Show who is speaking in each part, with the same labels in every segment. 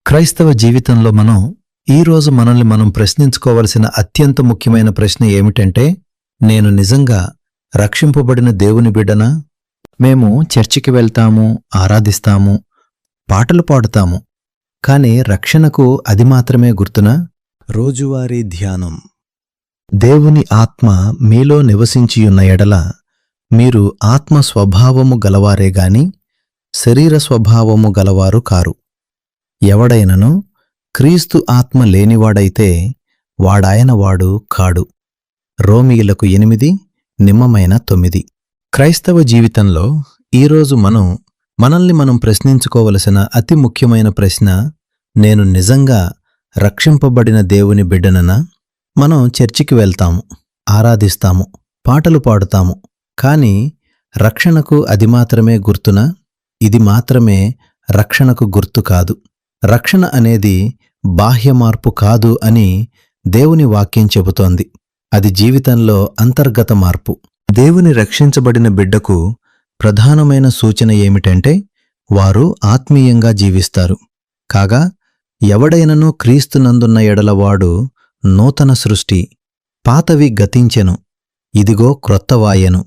Speaker 1: క్రైస్తవ జీవితంలో ఈరోజు మనల్ని మనం ప్రశ్నించుకోవలసిన అత్యంత ముఖ్యమైన ప్రశ్న ఏమిటంటే, నేను నిజంగా రక్షింపబడిన దేవుని బిడ్డనా? మేము చర్చికి వెళ్తాము, ఆరాధిస్తాము, పాటలు పాడుతాము, కాని రక్షణకు అది మాత్రమే గుర్తునా? రోజువారీ ధ్యానం. దేవుని ఆత్మ మీలో నివసించియున్న ఎడల మీరు ఆత్మ స్వభావము గలవారే గాని శరీర స్వభావము గలవారు కారు. ఎవడైనను క్రీస్తు ఆత్మ లేనివాడైతే వాడాయన వాడు కాడు. రోమీయులకు 8:9. క్రైస్తవ జీవితంలో ఈరోజు మనల్ని మనం ప్రశ్నించుకోవలసిన అతి ముఖ్యమైన ప్రశ్న, నేను నిజంగా రక్షింపబడిన దేవుని బిడ్డననా? మనం చర్చికి వెళ్తాము, ఆరాధిస్తాము, పాటలు పాడుతాము, కాని రక్షణకు అది మాత్రమే గుర్తునా? ఇది మాత్రమే రక్షణకు గుర్తు కాదు. రక్షణ అనేది బాహ్య మార్పు కాదు అని దేవుని వాక్యం చెబుతోంది. అది జీవితంలో అంతర్గత మార్పు. దేవుని రక్షించబడిన బిడ్డకు ప్రధానమైన సూచన ఏమిటంటే, వారు ఆత్మీయంగా జీవిస్తారు. కాగా ఎవడైనను క్రీస్తునందున్న ఎడలవాడు నూతన సృష్టి, పాతవి గతించెను, ఇదిగో క్రొత్తవాయెను.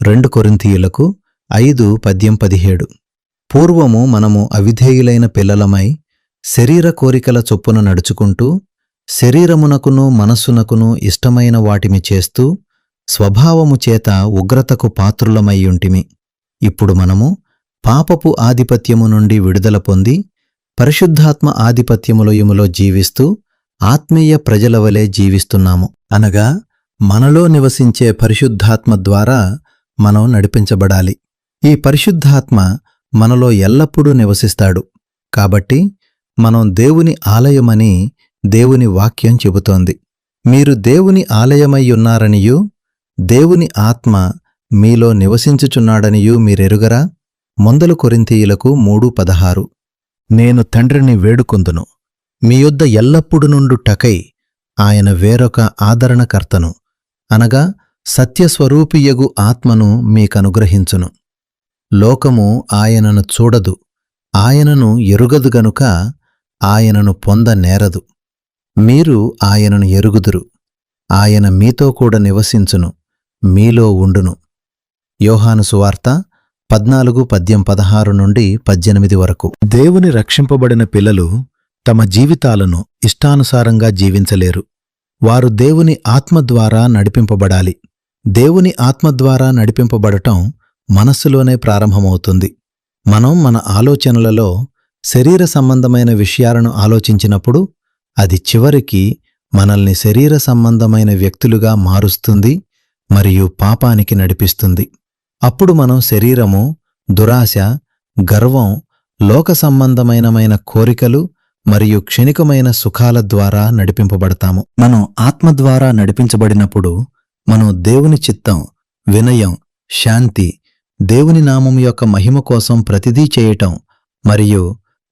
Speaker 1: 2 కొరింథీయులకు 5:17. పూర్వము మనము అవిధేయులైన పిల్లలమై శరీర కోరికల చొప్పున నడుచుకుంటూ, శరీరమునకును మనస్సునకును ఇష్టమైన వాటిని చేస్తూ, స్వభావము చేత ఉగ్రతకు పాత్రులమయ్యుంటిమి. ఇప్పుడు మనము పాపపు ఆధిపత్యము నుండి విడుదల పొంది పరిశుద్ధాత్మ ఆధిపత్యములో జీవిస్తూ ఆత్మీయ ప్రజల వలె జీవిస్తున్నాము. అనగా మనలో నివసించే పరిశుద్ధాత్మ ద్వారా మనం నడిపించబడాలి. ఈ పరిశుద్ధాత్మ మనలో ఎల్లప్పుడూ నివసిస్తాడు. కాబట్టి మనం దేవుని ఆలయమని దేవుని వాక్యం చెబుతోంది. మీరు దేవుని ఆలయమయ్యున్నారనియూ దేవుని ఆత్మ మీలో నివసించుచున్నాడనియూ మీరెరుగరా? 1 కొరింథీయులకు 3:16. నేను తండ్రిని వేడుకొందును, మీ యొద్ద ఎల్లప్పుడు నుండుటకై ఆయన వేరొక ఆదరణకర్తను, అనగా సత్యస్వరూపియగు ఆత్మను మీకనుగ్రహించును. లోకము ఆయనను చూడదు, ఆయనను ఎరుగదు గనుక ఆయనను పొందనేరదు. మీరు ఆయనను ఎరుగుదురు, ఆయన మీతో కూడా నివసించును, మీలో ఉండును. యోహాను సువార్త 14:16-18 వరకు. దేవుని రక్షింపబడిన పిల్లలు తమ జీవితాలను ఇష్టానుసారంగా జీవించలేరు. వారు దేవుని ఆత్మ ద్వారా నడిపింపబడాలి. దేవుని ఆత్మ ద్వారా నడిపింపబడటం మనస్సులోనే ప్రారంభమవుతుంది. మనం మన ఆలోచనలలో శరీర సంబంధమైన విషయాలను ఆలోచించినప్పుడు అది చివరికి మనల్ని శరీర సంబంధమైన వ్యక్తులుగా మారుస్తుంది మరియు పాపానికి నడిపిస్తుంది. అప్పుడు మనం శరీరము, దురాశ, గర్వం, లోక సంబంధమైన కోరికలు మరియు క్షణికమైన సుఖాల ద్వారా నడిపింపబడతాము. మనం ఆత్మ ద్వారా నడిపించబడినప్పుడు మనం దేవుని చిత్తం, వినయం, శాంతి, దేవుని నామం యొక్క మహిమ కోసం ప్రతిదీ చేయటం మరియు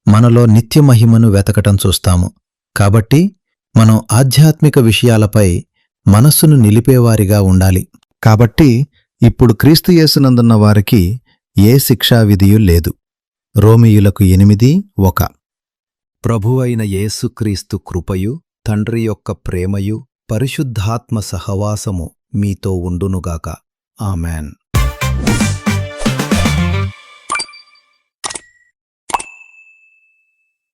Speaker 1: మనలో నిత్య మహిమను వెతకటం చూస్తాము. కాబట్టి మనం ఆధ్యాత్మిక విషయాలపై మనస్సును నిలిపేవారిగా ఉండాలి. కాబట్టి ఇప్పుడు క్రీస్తు యేసునందున్న వారికి ఏ శిక్షావిధియూ లేదు. రోమీయులకు 8:1. ప్రభువైన యేసుక్రీస్తు కృపయు, తండ్రి యొక్క ప్రేమయు, పరిశుద్ధాత్మ సహవాసము మీతో ఉండునుగాక. ఆమెన్.